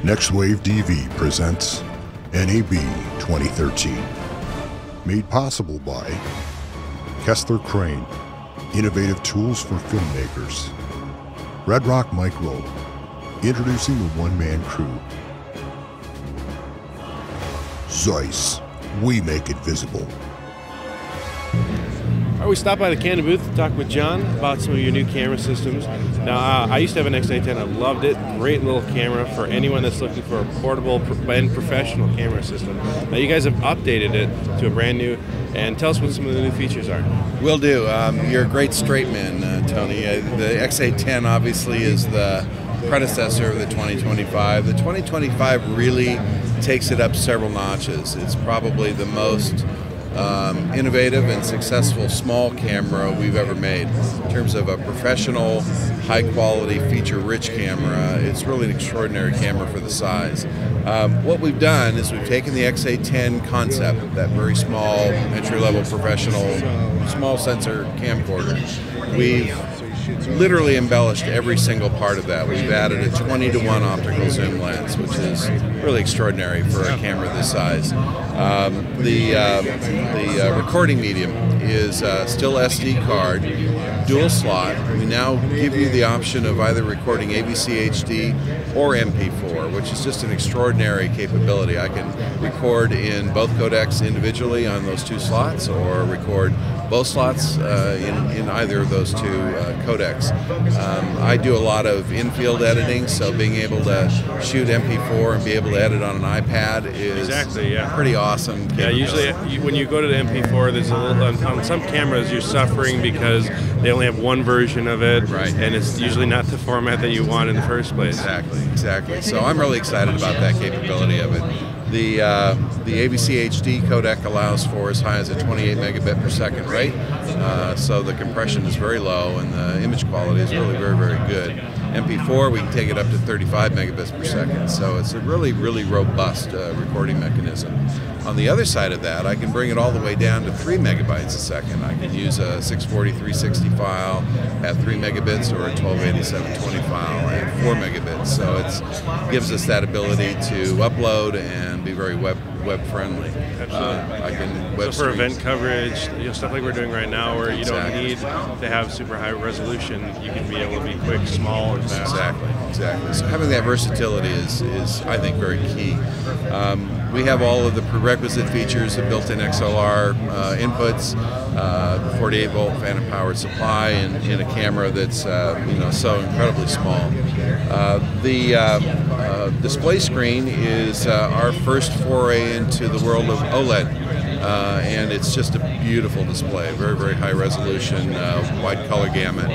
NextWaveDV presents NAB 2013. Made possible by Kessler Crane, innovative tools for filmmakers. Red Rock Micro, introducing the one-man crew. Zeiss, we make it visible. All right, we stopped by the Canon booth to talk with John about some of your new camera systems. Now, I used to have an XA10. I loved it. Great little camera for anyone that's looking for a portable and professional camera system. Now, you guys have updated it to a brand new, and tell us what some of the new features are. Will do. You're a great straight man, Tony. The XA10 obviously is the predecessor of the 2025. The 2025 really takes it up several notches. It's probably the most innovative and successful small camera we've ever made. In terms of a professional, high-quality, feature-rich camera, it's really an extraordinary camera for the size. What we've done is we've taken the XA10 concept, that very small, entry-level, professional, small sensor camcorder. We've literally embellished every single part of that. We've added a 20-to-1 optical zoom lens, which is really extraordinary for a camera this size. The recording medium is still SD card, dual slot. We now give you the option of either recording AVC HD or MP4, which is just an extraordinary capability. I can record in both codecs individually on those two slots, or record both slots in either of those two codecs. I do a lot of in-field editing, so being able to shoot MP4 and be able to edit on an iPad is pretty awesome. Yeah, usually when you go to the MP4, there's a little, on some cameras you're suffering because they only have one version of it, right, and it's usually not the format that you want in the first place. Exactly. So I'm really excited about that capability of it. The AVC HD codec allows for as high as a 28 megabit per second rate, so the compression is very low and the image quality is really very, very good. MP4, we can take it up to 35 megabits per second, so it's a really, really robust recording mechanism. On the other side of that, I can bring it all the way down to 3 megabytes a second. I can use a 640-360 file at 3 megabits or a 1280-720 file at 4 megabits, so it gives us that ability to upload and be very web friendly. Absolutely. I can web so for event coverage, stuff like we're doing right now, where you don't need to have super high resolution, you can be able to be quick, small, and fast. Exactly. So having that versatility is I think, very key. We have all of the prerequisite features of built-in XLR inputs, 48-volt phantom-powered supply, in a camera that's so incredibly small. The display screen is our first foray into the world of OLED, and it's just a beautiful display, very, very high resolution, wide color gamut.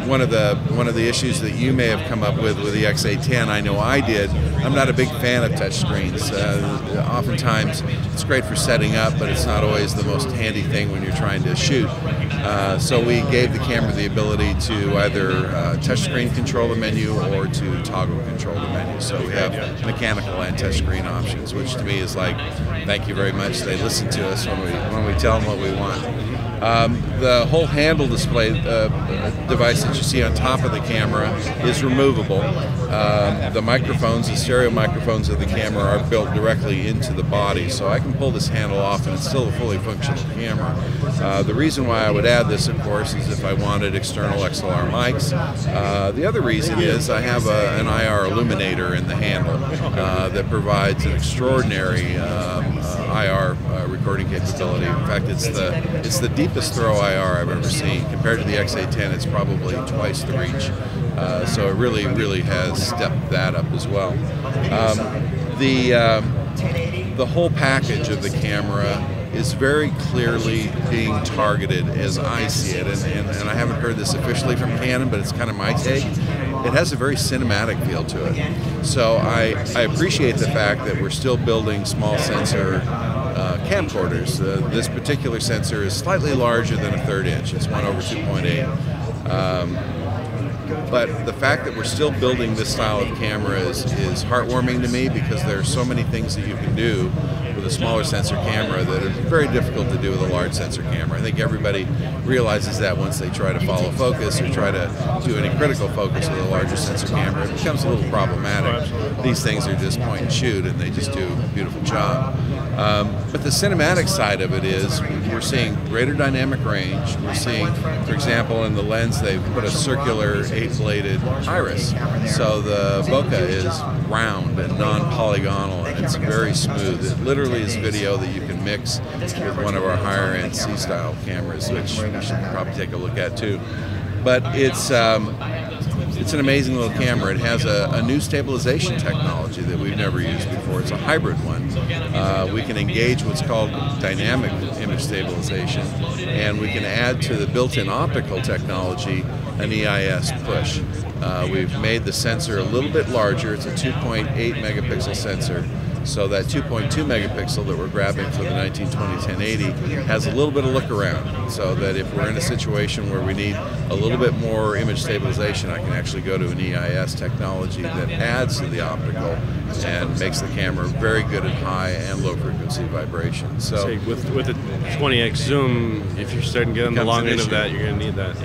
One of the issues that you may have come up with the XA10, I know I did, I'm not a big fan of touch screens. Oftentimes it's great for setting up, but it's not always the most handy thing when you're trying to shoot. So we gave the camera the ability to either touchscreen control the menu or to toggle control the menu. So we have mechanical and touchscreen options, which to me is like, thank you very much. They listen to us when we tell them what we want. The whole handle display device that you see on top of the camera is removable. The microphones, the stereo microphones of the camera are built directly into the body, so I can pull this handle off and it's still a fully functional camera. The reason why I would add this, of course, is if I wanted external XLR mics. The other reason is I have an IR illuminator in the handle that provides an extraordinary IR recording capability. In fact, it's the deepest throw IR I've ever seen. Compared to the XA10, it's probably twice the reach. So it really, really has stepped that up as well. The whole package of the camera is very clearly being targeted as I see it, and I haven't heard this officially from Canon, but it's kind of my take. It has a very cinematic feel to it. So I appreciate the fact that we're still building small sensor camcorders. This particular sensor is slightly larger than a 1/3 inch. It's 1/2.8. But the fact that we're still building this style of camera is heartwarming to me, because there are so many things that you can do with a smaller sensor camera that are very difficult to do with a large sensor camera. I think everybody realizes that once they try to follow focus or try to do any critical focus with a larger sensor camera. It becomes a little problematic. These things are just point and shoot, and they just do a beautiful job. But the cinematic side of it is we're seeing greater dynamic range. We're seeing, for example, in the lens they've put a circular 8-bladed iris. So the bokeh is round and non-polygonal, and it's very smooth. It literally is video that you can mix with one of our higher-end C-style cameras, which you should probably take a look at too. But it's an amazing little camera. It has a new stabilization technology that we've never used before. It's a hybrid one. We can engage what's called dynamic image stabilization, and we can add to the built-in optical technology an EIS push. We've made the sensor a little bit larger. It's a 2.8 megapixel sensor. So that 2.2 megapixel that we're grabbing for the 1920-1080 has a little bit of look around, so that if we're in a situation where we need a little bit more image stabilization, I can actually go to an EIS technology that adds to the optical and makes the camera very good at high and low frequency vibration. So with the 20x zoom, if you're starting to get on the long end of that, you're going to need that.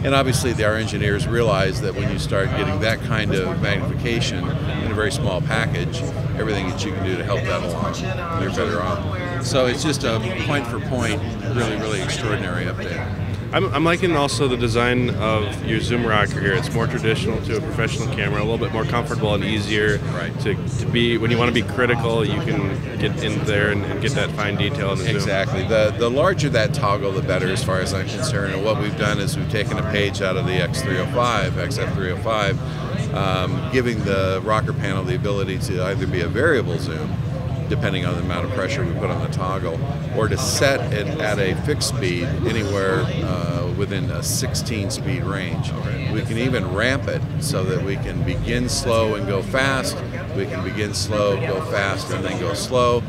And obviously our engineers realize that when you start getting that kind of magnification in a very small package, everything that you can do to help that along, you're better off. So it's just a point-for-point, really, really extraordinary update. I'm liking also the design of your zoom rocker here. It's more traditional to a professional camera, a little bit more comfortable and easier to be, when you want to be critical, you can get in there and get that fine detail in the zoom. Exactly. The larger that toggle, the better as far as I'm concerned. And what we've done is we've taken a page out of the XF305, giving the rocker panel the ability to either be a variable zoom, depending on the amount of pressure we put on the toggle, or to set it at a fixed speed anywhere within a 16-speed range. We can even ramp it so that we can begin slow and go fast. We can begin slow, go fast, and then go slow.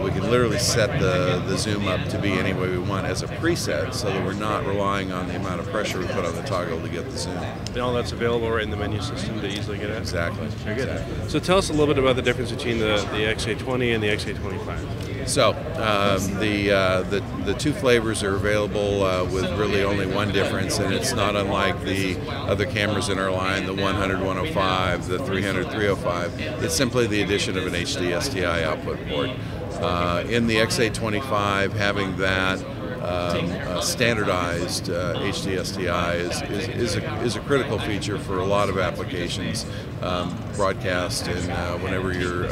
We can literally set the zoom up to be any way we want as a preset, so that we're not relying on the amount of pressure we put on the toggle to get the zoom. And all that's available right in the menu system to easily get at? Exactly. Very good. Exactly. So tell us a little bit about the difference between the XA20 and the XA25. So the two flavors are available with really only one difference, and it's not unlike the other cameras in our line, the 100, 105, the 300, 305. It's simply the addition of an HD STI output port. In the XA25, having that standardized HD STI is a critical feature for a lot of applications, broadcast, and whenever you're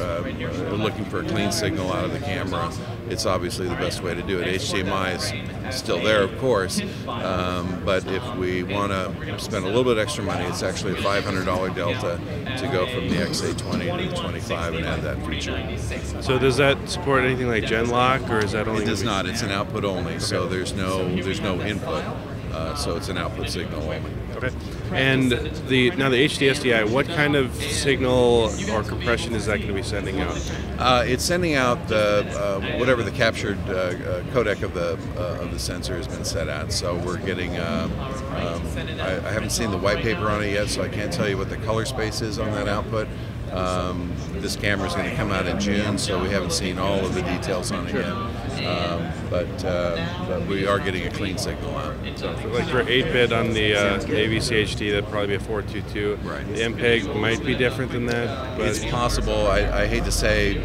looking for a clean signal out of the camera, it's obviously the best way to do it. HDMI is still there, of course, but if we want to spend a little bit extra money, it's actually a $500 delta to go from the XA20 to the 25 and add that feature. So does that support anything like gen lock, or is that only? It does not. It's an output only, so there's no input. So it's an output signal only. Okay. And now the HD SDI, what kind of signal or compression is that going to be sending out? It's sending out whatever the captured codec of the sensor has been set at. So we're getting. I haven't seen the white paper on it yet, so I can't tell you what the color space is on that output. This camera is going to come out in June, so we haven't seen all of the details on it yet. But we are getting a clean signal out. So like for 8-bit on the AVC HD, that'd probably be a 422. Right. The MPEG might be different than that. But it's possible. I hate to say,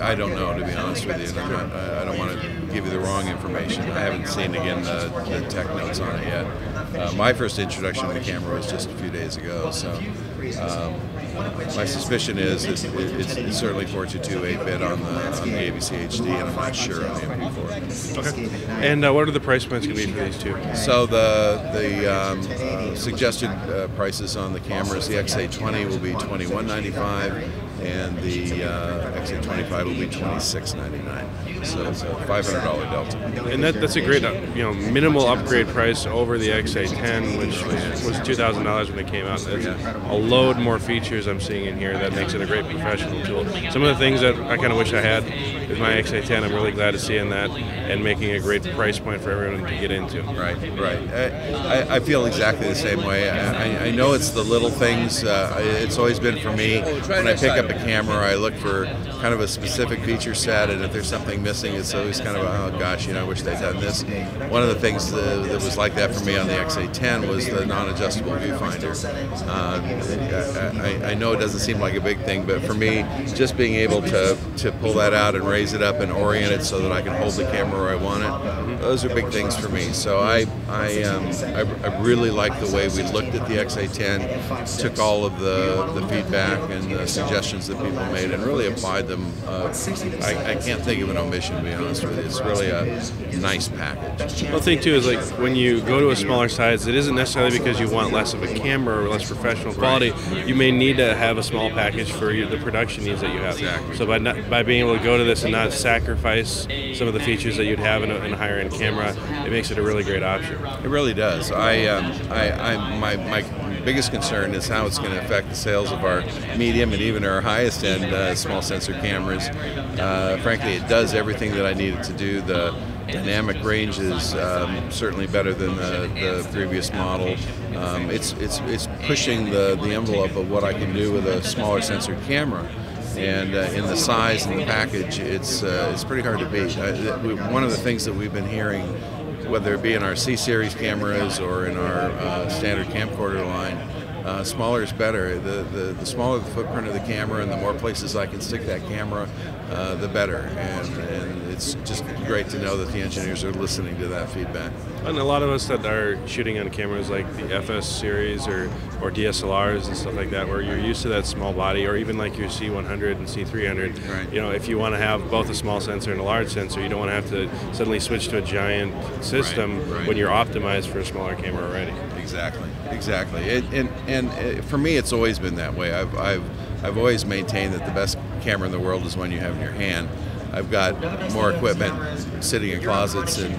I don't know, to be honest with you. I don't want to give you the wrong information. I haven't seen, again, the tech notes on it yet. My first introduction to the camera was just a few days ago, so my suspicion is it's certainly 422 8-bit on the AVC HD, and I'm not sure on the MP4. Okay. And what are the price points going to be for these two? So the suggested prices on the cameras, the XA20 will be $21.95, and the XA25 will be $26.99. So it's a $500 delta. And that's a great, minimal upgrade price over the XA10, which was $2,000 when it came out. There's a load more features I'm seeing in here that makes it a great professional tool. Some of the things that I kind of wish I had with my XA10, I'm really glad to see in that, and making a great price point for everyone to get into. Right. I feel exactly the same way. I know it's the little things. It's always been for me. When I pick up a camera, I look for kind of a specific feature set, and if there's something missing, it's always kind of, oh gosh, I wish they'd done this. One of the things that was like that for me on the XA10 was the non-adjustable viewfinder. I know it doesn't seem like a big thing, but for me, just being able to pull that out and raise it up and orient it so that I can hold the camera where I want it, those are big things for me. So I really like the way we looked at the XA10, took all of the feedback and the suggestions that people made and really applied them. I can't think of an omission, to be honest with you. It's really a nice package. Well, the thing too is, like, when you go to a smaller size, it isn't necessarily because you want less of a camera or less professional quality. Right. You may need to have a small package for the production needs that you have. Exactly. So by being able to go to this and not sacrifice some of the features that you'd have in a higher end camera, it makes it a really great option. It really does. My biggest concern is how it's going to affect the sales of our medium and even our highest end small sensor cameras. Frankly, it does everything that I need it to do. The dynamic range is certainly better than the previous model. It's pushing the envelope of what I can do with a smaller sensor camera. And in the size and the package, it's pretty hard to beat. One of the things that we've been hearing, whether it be in our C-series cameras or in our standard camcorder line, smaller is better. The smaller the footprint of the camera and the more places I can stick that camera, the better. And it's just great to know that the engineers are listening to that feedback. And a lot of us that are shooting on cameras like the FS series or DSLRs and stuff like that, where you're used to that small body, or even like your C100 and C300, right. If you want to have both a small sensor and a large sensor, you don't want to have to suddenly switch to a giant system when you're optimized for a smaller camera already. Exactly. And for me, it's always been that way. I've always maintained that the best camera in the world is one you have in your hand. I've got more equipment sitting in closets and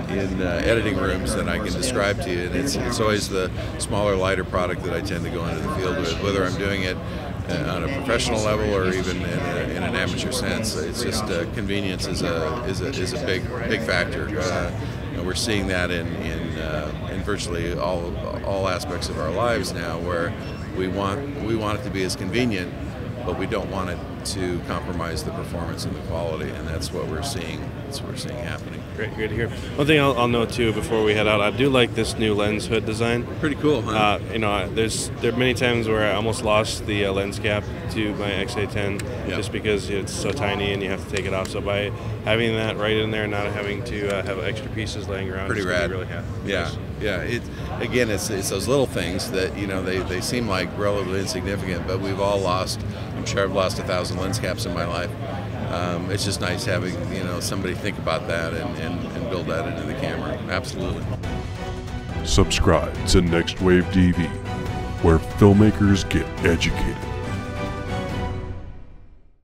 in editing rooms than I can describe to you, and it's always the smaller, lighter product that I tend to go into the field with, whether I'm doing it on a professional level or even in an amateur sense. It's just convenience is a big factor. We're seeing that in virtually all aspects of our lives now, where we want it to be as convenient, but we don't want it to compromise the performance and the quality, and that's what we're seeing. That's what we're seeing happening. Great, good to hear. One thing I'll note too before we head out, I do like this new lens hood design. Pretty cool, huh? There are many times where I almost lost the lens cap to my XA10 just because it's so tiny and you have to take it off. So by having that right in there, not having to have extra pieces laying around, pretty rad. Really happy. Yeah. It's those little things that they seem like relatively insignificant, but we've all lost. I'm sure I've lost 1,000 lens caps in my life. It's just nice having somebody think about that and build that into the camera. Absolutely. Subscribe to NextWaveDV, where filmmakers get educated.